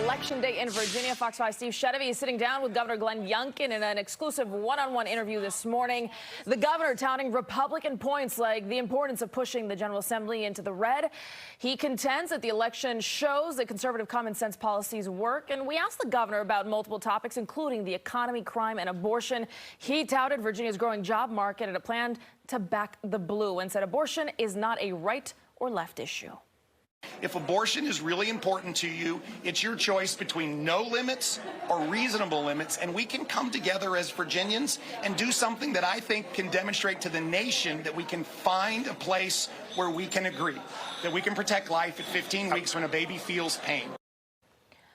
Election Day in Virginia. Fox 5 Steve Chevy is sitting down with Governor Glenn Youngkin in an exclusive one-on-one interview this morning. The governor touting Republican points like the importance of pushing the General Assembly into the red. He contends that the election shows that conservative common sense policies work. And we asked the governor about multiple topics, including the economy, crime, and abortion. He touted Virginia's growing job market and a plan to back the blue and said abortion is not a right or left issue. If abortion is really important to you, it's your choice between no limits or reasonable limits, and we can come together as Virginians and do something that I think can demonstrate to the nation that we can find a place where we can agree, that we can protect life at 15 weeks when a baby feels pain.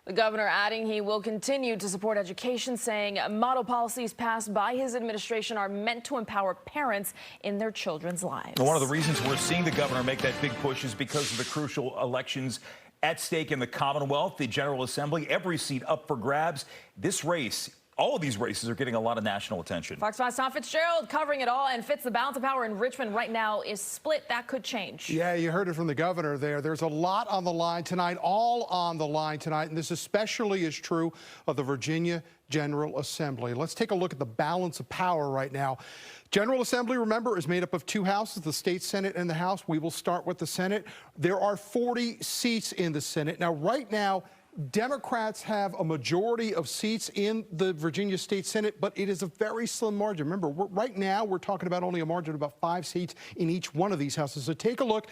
The governor adding he will continue to support education, saying model policies passed by his administration are meant to empower parents in their children's lives. One of the reasons we're seeing the governor make that big push is because of the crucial elections at stake in the Commonwealth, the General Assembly, every seat up for grabs. This race, all of these races are getting a lot of national attention. Fox 5's Tom Fitzgerald covering it all, and Fitz, the balance of power in Richmond right now is split. That could change. Yeah, you heard it from the governor there. There's a lot on the line tonight, all on the line tonight, and this especially is true of the Virginia General Assembly. Let's take a look at the balance of power right now. General Assembly, remember, is made up of two houses, the state Senate and the House. We will start with the Senate. There are 40 seats in the Senate. Now, right now, Democrats have a majority of seats in the Virginia State Senate, but it is a very slim margin. Remember, right now we're talking about only a margin of about 5 seats in each one of these houses. So take a look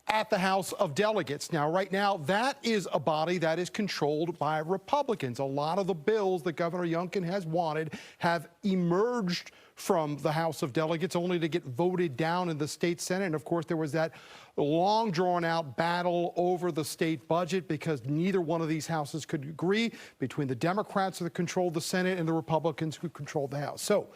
at the House of Delegates. Now, right now, that is a body that is controlled by Republicans. A lot of the bills that Governor Youngkin has wanted have emerged from the House of Delegates only to get voted down in the state Senate. And of course, there was that long drawn out battle over the state budget because neither one of these houses could agree between the Democrats that controlled the Senate and the Republicans who controlled the House. So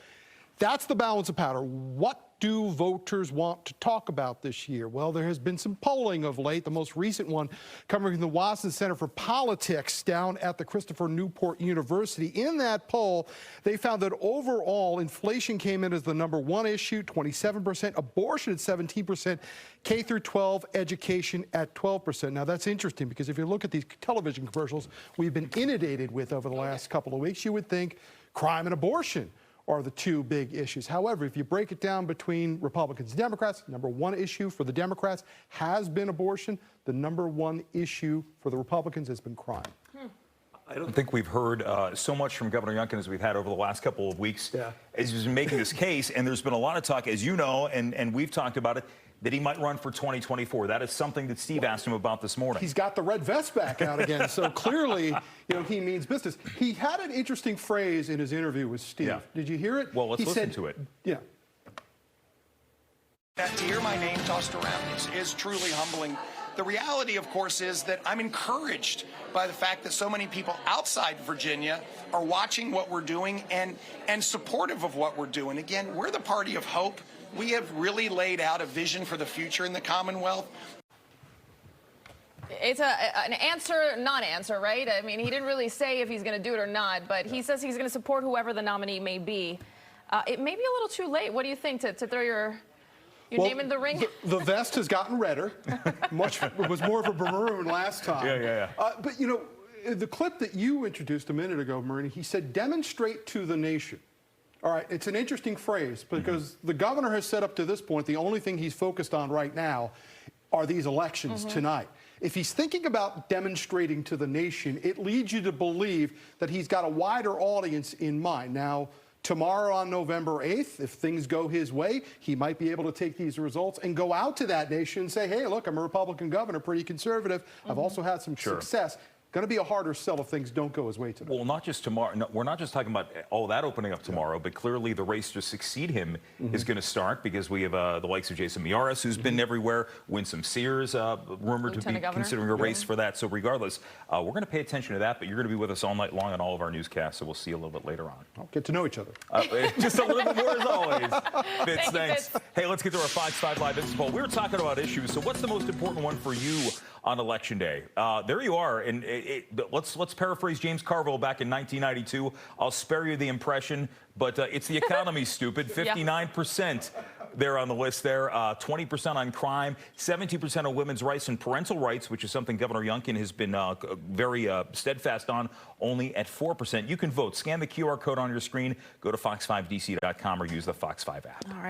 that's the balance of power. What do voters want to talk about this year? Well, there has been some polling of late, the most recent one coming from the Watson Center for Politics down at the Christopher Newport University. In that poll, they found that overall inflation came in as the #1 issue, 27%, abortion at 17%, K through 12 education at 12%. Now, that's interesting because if you look at these television commercials we've been inundated with over the last couple of weeks, you would think crime and abortion are the two big issues. However, if you break it down between Republicans and Democrats, #1 issue for the Democrats has been abortion. The #1 issue for the Republicans has been crime. I don't think we've heard so much from Governor Youngkin as we've had over the last couple of weeks as he's been making this case. And there's been a lot of talk, as you know, and we've talked about it, that he might run for 2024. That is something that Steve asked him about this morning. He's got the red vest back out again, so clearly, he means business. He had an interesting phrase in his interview with Steve. Yeah. Did you hear it? Well, let's listen to it. Yeah. To hear my name tossed around is truly humbling. The reality, of course, is that I'm encouraged by the fact that so many people outside Virginia are watching what we're doing and supportive of what we're doing. Again, we're the party of hope. We have really laid out a vision for the future in the Commonwealth. It's an answer, non-answer, right? I mean, he didn't really say if he's going to do it or not, but he says he's going to support whoever the nominee may be. It may be a little too late. What do you think, to throw your name in the ring? The vest has gotten redder. It was more of a maroon last time. Yeah. But, the clip that you introduced a minute ago, Marini, he said, demonstrate to the nation. All right, it's an interesting phrase because the governor has said up to this point the only thing he's focused on right now are these elections tonight. If he's thinking about demonstrating to the nation, it leads you to believe that he's got a wider audience in mind. Now, tomorrow on November 8th, if things go his way, he might be able to take these results and go out to that nation and say, hey, look, I'm a Republican governor, pretty conservative. I've also had some success. Going to be a harder sell if things don't go his way today. Well, not just tomorrow. No, we're not just talking about all that opening up tomorrow, but clearly the race to succeed him is going to start because we have the likes of Jason Miyares, who's been everywhere, Winsome Sears, rumored to be considering a race for that. So regardless, we're going to pay attention to that, but you're going to be with us all night long on all of our newscasts, so we'll see you a little bit later on. I'll get to know each other. Just a little bit more as always. Fitz, thanks. Hey, let's get to our Fox 5 Live Business Poll. We were talking about issues, so what's the most important one for you on Election Day? There you are, and let's paraphrase James Carville back in 1992. I'll spare you the impression, but it's the economy, stupid. 59% there on the list there. 20% on crime, 17% on women's rights and parental rights, which is something Governor Youngkin has been very steadfast on, only at 4%. You can vote. Scan the QR code on your screen, go to fox5dc.com or use the Fox 5 app. All right.